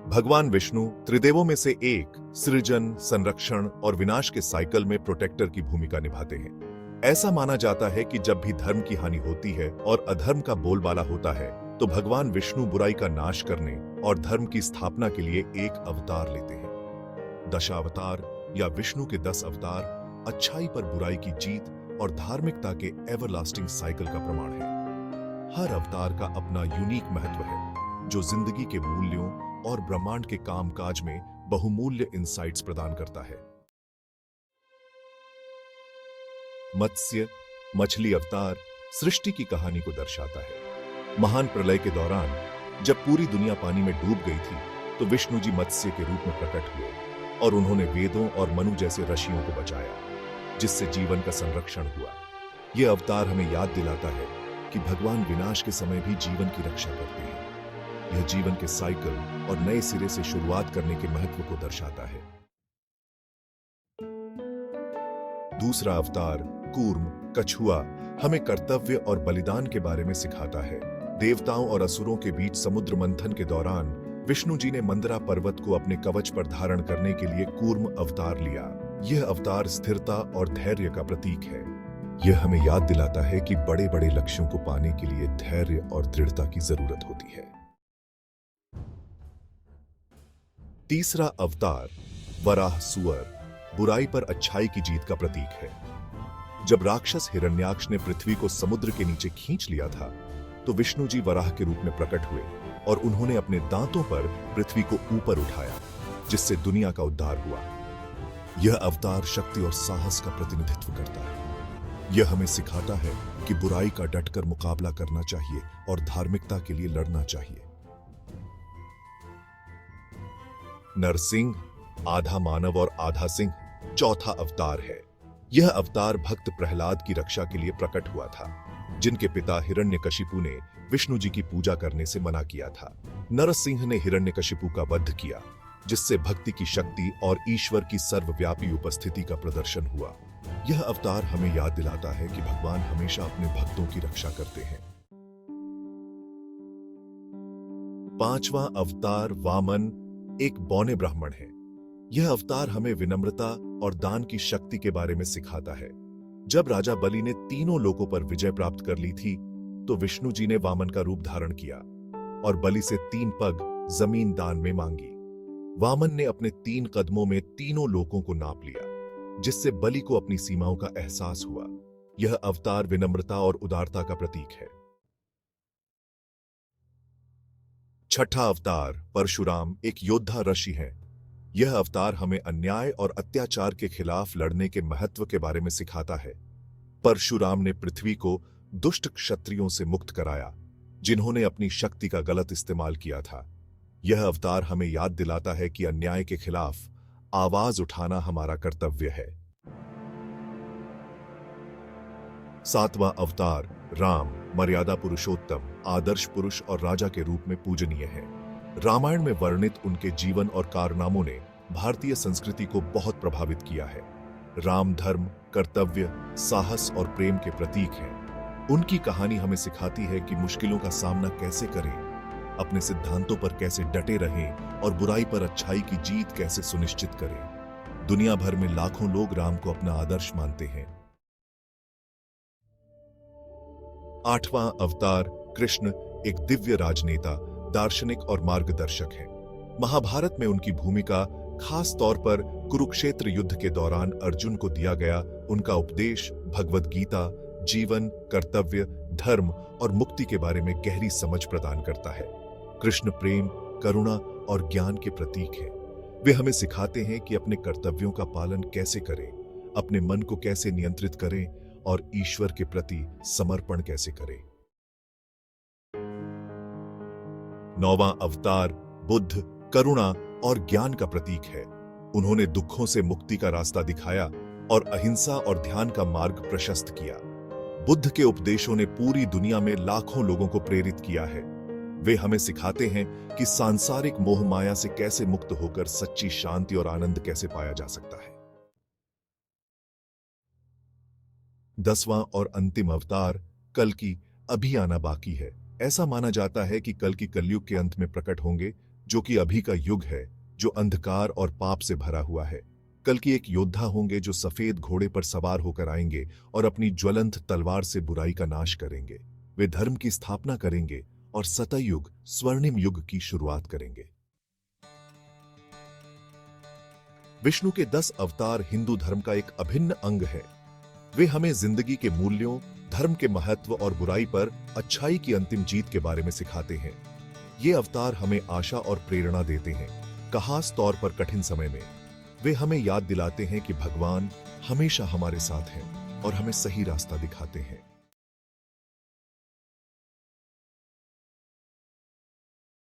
भगवान विष्णु त्रिदेवों में से एक सृजन, संरक्षण और विनाश के साइकिल में प्रोटेक्टर की भूमिका निभाते हैं। ऐसा माना जाता है कि जब भी धर्म की हानि होती है और अधर्म का बोलबाला होता है तो भगवान विष्णु बुराई का नाश करने और धर्म की स्थापना के लिए एक अवतार लेते हैं। दशावतार या विष्णु के 10 अवतार अच्छाई पर बुराई की जीत और धार्मिकता के एवरलास्टिंग साइकिल का प्रमाण है। हर अवतार का अपना यूनिक महत्व है जो जिंदगी के मूल्यों और ब्रह्मांड के कामकाज में बहुमूल्य इंसाइट्स प्रदान करता है। मत्स्य मछली अवतार सृष्टि की कहानी को दर्शाता है। महान प्रलय के दौरान जब पूरी दुनिया पानी में डूब गई थी तो विष्णु जी मत्स्य के रूप में प्रकट हुए और उन्होंने वेदों और मनु जैसे ऋषियों को बचाया, जिससे जीवन का संरक्षण हुआ। यह अवतार हमें याद दिलाता है कि भगवान विनाश के समय भी जीवन की रक्षा करते हैं। यह जीवन के साइकिल और नए सिरे से शुरुआत करने के महत्व को दर्शाता है। दूसरा अवतार कूर्म कछुआ हमें कर्तव्य और बलिदान के बारे में सिखाता है। देवताओं और असुरों के बीच समुद्र मंथन के दौरान विष्णु जी ने मंदरा पर्वत को अपने कवच पर धारण करने के लिए कूर्म अवतार लिया। यह अवतार स्थिरता और धैर्य का प्रतीक है। यह हमें याद दिलाता है कि बड़े बड़े लक्ष्यों को पाने के लिए धैर्य और दृढ़ता की जरूरत होती है। तीसरा अवतार वराह सुअर बुराई पर अच्छाई की जीत का प्रतीक है। जब राक्षस हिरण्याक्ष ने पृथ्वी को समुद्र के नीचे खींच लिया था तो विष्णु जी वराह के रूप में प्रकट हुए और उन्होंने अपने दांतों पर पृथ्वी को ऊपर उठाया, जिससे दुनिया का उद्धार हुआ। यह अवतार शक्ति और साहस का प्रतिनिधित्व करता है। यह हमें सिखाता है कि बुराई का डटकर मुकाबला करना चाहिए और धार्मिकता के लिए लड़ना चाहिए। नरसिंह आधा मानव और आधा सिंह चौथा अवतार है। यह अवतार भक्त प्रहलाद की रक्षा के लिए प्रकट हुआ था, जिनके पिता हिरण्यकशिपु ने विष्णु जी की पूजा करने से मना किया था। नरसिंह ने हिरण्यकशिपु का वध किया, जिससे भक्ति की शक्ति और ईश्वर की सर्वव्यापी उपस्थिति का प्रदर्शन हुआ। यह अवतार हमें याद दिलाता है कि भगवान हमेशा अपने भक्तों की रक्षा करते हैं। पांचवां अवतार वामन एक बौने ब्राह्मण है। यह अवतार हमें विनम्रता और दान की शक्ति के बारे में सिखाता है। जब राजा बलि ने तीनों लोकों पर विजय प्राप्त कर ली थी तो विष्णु जी ने वामन का रूप धारण किया और बलि से 3 पग जमीन दान में मांगी। वामन ने अपने 3 कदमों में तीनों लोकों को नाप लिया, जिससे बलि को अपनी सीमाओं का एहसास हुआ। यह अवतार विनम्रता और उदारता का प्रतीक है। छठा अवतार परशुराम एक योद्धा ऋषि है। यह अवतार हमें अन्याय और अत्याचार के खिलाफ लड़ने के महत्व के बारे में सिखाता है। परशुराम ने पृथ्वी को दुष्ट क्षत्रियों से मुक्त कराया, जिन्होंने अपनी शक्ति का गलत इस्तेमाल किया था। यह अवतार हमें याद दिलाता है कि अन्याय के खिलाफ आवाज उठाना हमारा कर्तव्य है। सातवां अवतार राम मर्यादा पुरुषोत्तम, आदर्श पुरुष और राजा के रूप में पूजनीय है। रामायण में वर्णित उनके जीवन और कारनामों ने भारतीय संस्कृति को बहुत प्रभावित किया है। राम धर्म, कर्तव्य, साहस और प्रेम के प्रतीक हैं। उनकी कहानी हमें सिखाती है कि मुश्किलों का सामना कैसे करें, अपने सिद्धांतों पर कैसे डटे रहें और बुराई पर अच्छाई की जीत कैसे सुनिश्चित करें। दुनिया भर में लाखों लोग राम को अपना आदर्श मानते हैं। आठवां अवतार कृष्ण एक दिव्य राजनेता, दार्शनिक और मार्गदर्शक हैं। महाभारत में उनकी भूमिका खास तौर पर कुरुक्षेत्र युद्ध के दौरान अर्जुन को दिया गया उनका उपदेश भगवद गीता जीवन, कर्तव्य, धर्म और मुक्ति के बारे में गहरी समझ प्रदान करता है। कृष्ण प्रेम, करुणा और ज्ञान के प्रतीक हैं। वे हमें सिखाते हैं कि अपने कर्तव्यों का पालन कैसे करें, अपने मन को कैसे नियंत्रित करें और ईश्वर के प्रति समर्पण कैसे करें। नौवां अवतार बुद्ध करुणा और ज्ञान का प्रतीक है। उन्होंने दुखों से मुक्ति का रास्ता दिखाया और अहिंसा और ध्यान का मार्ग प्रशस्त किया। बुद्ध के उपदेशों ने पूरी दुनिया में लाखों लोगों को प्रेरित किया है। वे हमें सिखाते हैं कि सांसारिक मोह माया से कैसे मुक्त होकर सच्ची शांति और आनंद कैसे पाया जा सकता है। 10वां और अंतिम अवतार कल्कि अभी आना बाकी है। ऐसा माना जाता है कि कल्कि कलयुग के अंत में प्रकट होंगे, जो कि अभी का युग है, जो अंधकार और पाप से भरा हुआ है। कल की एक योद्धा होंगे जो सफेद घोड़े पर सवार होकर आएंगे और अपनी ज्वलंत तलवार से बुराई का नाश करेंगे। वे धर्म की स्थापना करेंगे और सतयुग, स्वर्णिम युग की शुरुआत करेंगे। विष्णु के 10 अवतार हिंदू धर्म का एक अभिन्न अंग है। वे हमें जिंदगी के मूल्यों, धर्म के महत्व और बुराई पर अच्छाई की अंतिम जीत के बारे में सिखाते हैं। ये अवतार हमें आशा और प्रेरणा देते हैं, खास तौर पर कठिन समय में। वे हमें याद दिलाते हैं कि भगवान हमेशा हमारे साथ हैं और हमें सही रास्ता दिखाते हैं।